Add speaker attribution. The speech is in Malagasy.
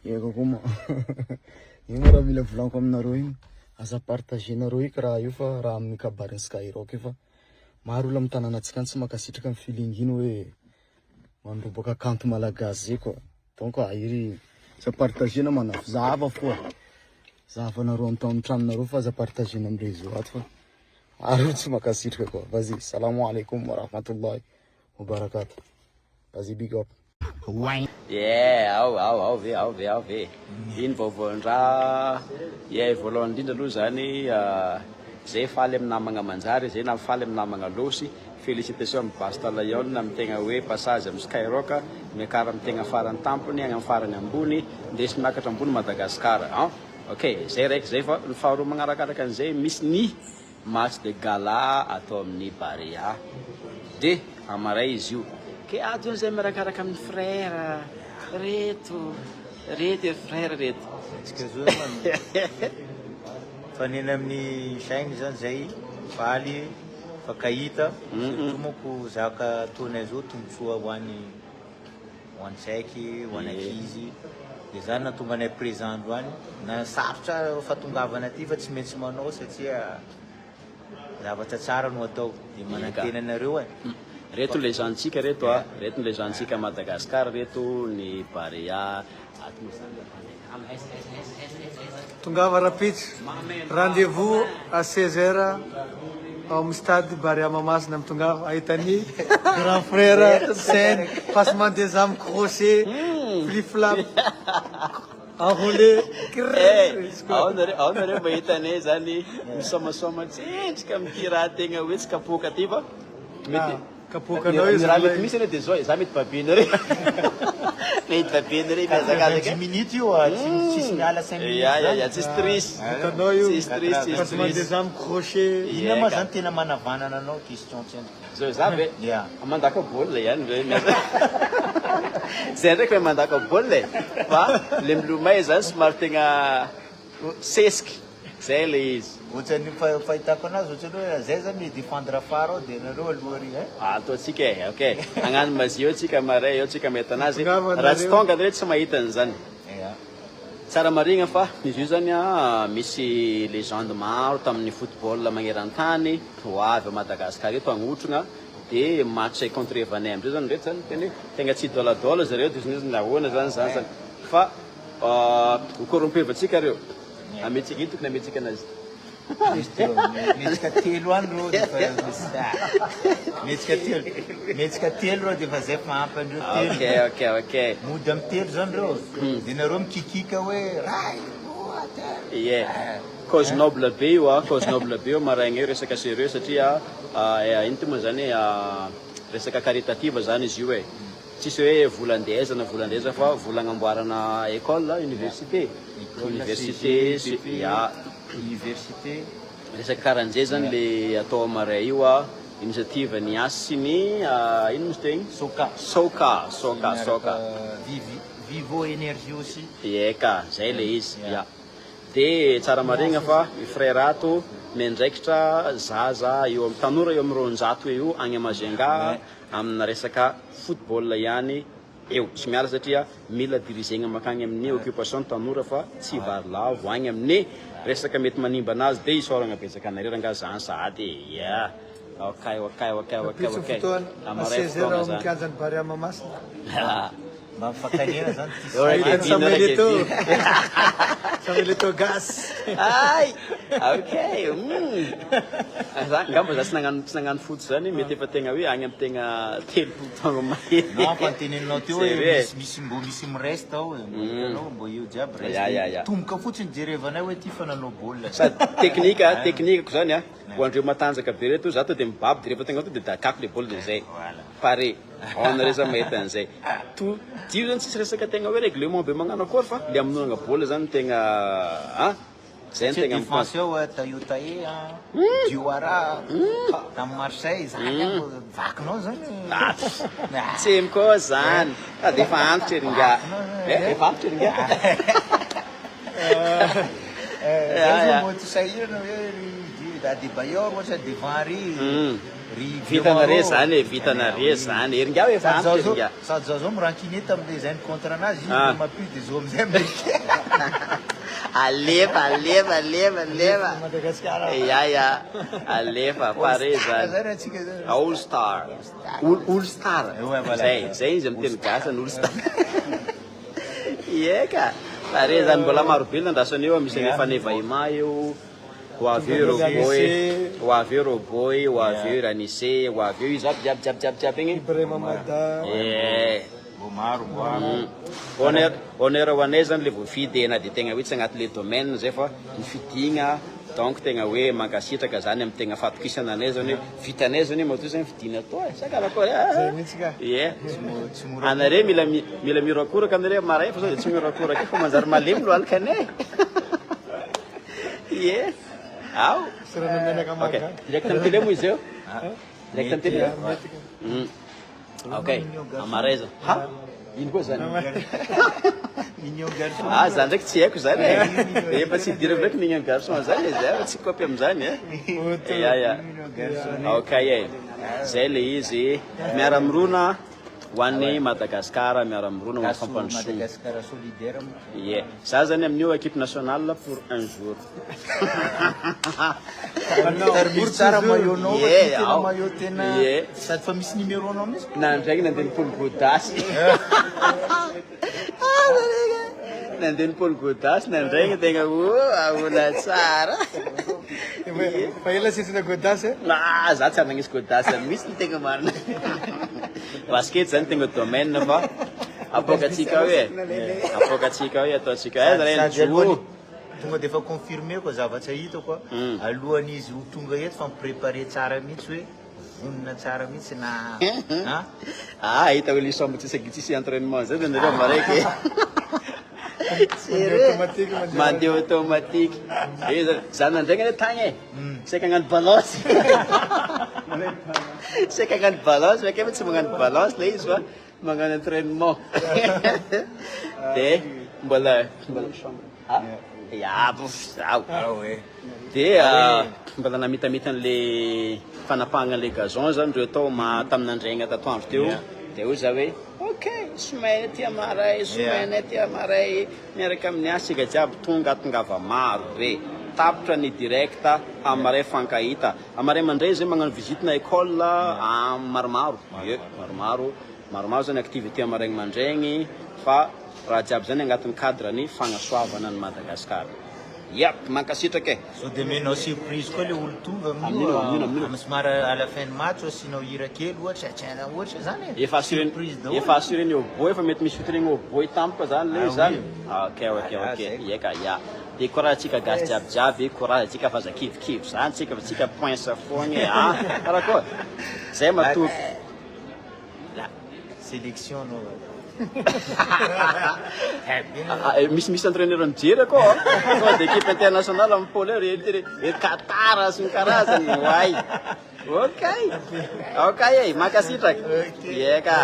Speaker 1: Ego koa io raha mila volaniko aminareo igny aza partagenareo ika raha io fa raha amin'ny kabarin'ny Skyrock io fa maro olo amin'ny tanànatsika any tsy mankasitraka amin'ny feeling iny hoe mandroboka kanto malagasy zay koa. Donc iry za partagena manafo zava foa zavanareo amin'ny tranonareo fa za partagena amin'ny réseau ato fa maro tsy mankasitraka koa. Vas-y, salam alaikum wa rahmatullahi wa barakatuh. Vas-y, big up.
Speaker 2: Yeah, ao ve. Iny vaovaon-draha. Yeah, voalohany indrindra aloha zany zay faly amin'ny namagna manjary, zay na faly amin'ny namagna losy. Félicitations amin'ny Basta Lion amin'ny tegna hoe passage amin'ny Skyrock, miakara amin'ny tegna farany tampony, agny amin'ny farany ambony, ndesy miakatra ambony Madagasikara. Ok, zay raiky zay fa ny faharoa magnarakaraka an'izay misy ny match de gala atao amin'ny Barea. De amaray izy io. Ke ato zay miarakaraka amin'ny frère reto frère reto.
Speaker 3: Excuse-moi. Fanena amin'ny saigny zany zay faly fakahita tomoko zaka tona zao tombosoa ho an'ny saiky ho an'ankizy de zany natonga anay présent androany na sarotra fatongavana aty fa tsy maintsy manao satria zavatra tsara no atao de manantena anareo ai.
Speaker 2: Reto les antsika reto reto les antsika Madagascar reto ny Barea
Speaker 4: Tongava rapidre, rendez-vous à 16h au stade Barea Mamasina Tongava, Aitani, grand frère, scène, passement des armes, crochet, flip-flap, enroulé.
Speaker 2: Aonareo mahita anay zany misomasoma tsendrika amin'ny raha tegna hoe tsy kapoka ty fa mety
Speaker 4: kapokanao izy
Speaker 2: raha mety misy ane de zao za mety babinareo mety babinareo miazakazaka
Speaker 3: 10 minutes io tsisy miala 5 minutes
Speaker 2: ya tsisy triste
Speaker 4: hitanao io passement des armes, crochet.
Speaker 3: Ina ma zany tena manavanana anao question tsendrika
Speaker 2: zao za ve
Speaker 3: ya
Speaker 2: mandaka baolina ihany ve zay ndraiky hoe mandaka baolina fa le milomay zany somary tegna sesiky zay le izy
Speaker 3: ohatrany fahitako anazy ohatrany hoe zay zany défendre afara ao de nareo aloha ary
Speaker 2: ataotsika ok agnano mazio tsika maray eo tsika mahita anazy raha tsy tonga ndray tsy mahita an'izany tsara marigna fa izy io zany misy légende maro tamin'ny football magneran-tany toavy Madagasikara eto agnotrona de match contre Evanay amizay zany reto zany teny tegna tsy dôladôla zareo de izy nahoana zany fa corrompeva-tsika reo ametsika iny tokony ametsika anazy
Speaker 3: metsika telo andro metsika telo reo de fa zay fahampy andreo telo
Speaker 2: ok
Speaker 3: mody amin'ny telo zany reo de nareo mikikika hoe ray
Speaker 2: cause noble be io maraigna io resaka sérieux satria ino ty moa zany resaka caritative zany izy io e tsisy hoe volandeza fa vola agnamboarana école université resaka karahan'izay zany le atao amaray io initiative ny asiny ino mozy tegny soka
Speaker 3: vivo énergie aussi
Speaker 2: eka zay le izy de tsara marigna fa i frère ato miandraikitra zaza eo amin'ny tanora eo amin'ny roanjato eo agny Majunga amina resaka football ihany eo tsy miala satria mila dirigegna makagny amin'ny occupation tanora fa tsy varilavo agny amin'ny resaka mety manimba anazy de isoragna betsaka anareo ranga zany sady okay
Speaker 4: amaray fotoana zany mikianjany Barea Mamasina
Speaker 3: mba mifakanena zany
Speaker 4: Samuelito gas
Speaker 2: ay okay ngamba za tsy nagnano foot zany mety efa tegna hoe agny amin'ny tegna 3 taogno
Speaker 3: non fa teneninao teo hoe misy miresta ao anao mbo io jiaby resta tomboka fotsiny jerevanay hoe ty fa nanao baolina
Speaker 2: sady teknikako zany hoandreo matanjaka be reto za to de mibaby de rehefa tegna to de dakako le baolina zay pare onareza mahita an'izay dio zany tsisy resaka tegna hoe règlement be magnano akory fa le amononagna baolina zany tegna zay ny tegna
Speaker 3: défense ao Toyota Diawara tamin'ny Marseille zany vakinao zany
Speaker 2: tsy mikoa zany de efa antitra ringa efa antitra ringa
Speaker 3: Dadi Bayor ohatra de Vary ry
Speaker 2: Vitanare zany e, vitanare zany. Eringa efa ampy eringa.
Speaker 3: Sady zaho zao mirankiné tam'le zay ny contre anazy
Speaker 2: Ah.
Speaker 3: izy mampio de zo am'zay amrika
Speaker 2: Alefa.
Speaker 4: Madagasikara.
Speaker 2: Ya, alefa pare zany.
Speaker 3: zany atsika zany
Speaker 2: All Star. All Star.
Speaker 3: Ouais, voilà.
Speaker 2: Zay izy amin'ny teny gasy ny All Star. Eka. Pare zany mbola maro be nandrasany eo misy efa nevahima eo. Ho avy eo Roboy, ho avy eo Roboy, ho avy eo Ranissé, ho avy eo izy aby jiaby igny.
Speaker 4: Ibrahima Mada.
Speaker 3: mbo maro
Speaker 2: Honneur ho anay zany le voafidy na de tegna hoe tsy agnaty le domaine zay fa nifidigna donc tegna hoe mankasitraka zany amin'ny tegna fatokisana anay zany hoe vitanay zany matoa zany fidina to sakarakory
Speaker 4: Mihitsy ka.
Speaker 3: tsy mora
Speaker 2: anare mila miroakoraka anare maray fa sao de tsy miroakoraka fa manjary malemy lo alika anay ao
Speaker 4: Sirana menaka
Speaker 2: ok
Speaker 4: manga.
Speaker 2: direct amin'ny télé moa izy eo direct amin'ny télé ok amaray zany ha ino koa zany
Speaker 3: mignon garçon
Speaker 2: zany ndraiky tsy haiko zany e efa tsy idira ndraiky mignon garçon zany zay tsy copy am'zany ya ok zay le izy miara-mirona ho an'ny Madagasikara miara-mirona ho an'ny fampandrosoana
Speaker 3: Madagascar solidaire
Speaker 2: za zany amin'io équipe nationale pour un jour
Speaker 3: tarmisy tsara maillot-nao fa
Speaker 2: Yeah,
Speaker 3: tena
Speaker 2: ao.
Speaker 3: maillot tena
Speaker 2: Yeah.
Speaker 3: sady fa misy numéro nao misy
Speaker 2: nandraiky nandeha Paul Godasy nandeha Paul Godasy nandraiky tegna ahona tsara
Speaker 4: Fa ela sisina godasy.
Speaker 2: za tsy ananisy Godasy misy ny tegna marina basket zany tegna domaine fa apokatsika hoe ataotsika
Speaker 3: sady
Speaker 2: jo
Speaker 3: alohany tonga de efa confirmé koa zavatsy ahita koa alohan'izy ho tonga eto fa miprépare tsara mihitsy hoe vonona tsara mihitsy na
Speaker 2: hita hoe lisambo tsisy entraînement zay nareo maraiky
Speaker 4: Automatique
Speaker 2: mandeha automatique za nandraigny ane tagny saika hagnano balance saika hagnano balance maka tsy magnano balance le izy fa magnano entraînement de mbola de mbola namitamita an'le fanapahana an'le gazon zany reo tao tamin'andraigna tatoandro teo de hoy za hoe ok somaina ty amaray miaraka amin'ny asika jiaby tonga atongava maro be tapitra ny directa amaray fankahita amaray mandray zay magnano visite na école maromaro zany activité amaraigny mandraigny fa raha jiaby zany agnatin'ny cadre ny fagnasoavana ny Madagasikara mankasitraka
Speaker 3: so de menao surprise koa le olo tonga
Speaker 2: Amin'ino?
Speaker 3: amin'ny somary à la fin de match asianao hira kely ohatra atsana ohatra zany
Speaker 2: efa assureny au boy fa mety misy fitireny au boy tampoka zany le zany ok eka de courage tsika gasy jiaby courage tsika fa za kivikivy zany tsika fa tsika poinsa foagny karakoa zay matoky
Speaker 3: sélection no
Speaker 2: misy entraîneur mijery koa de équipe internationale amin'ny pôle ry Qatar sy ny karazany way ok mankasitraka eka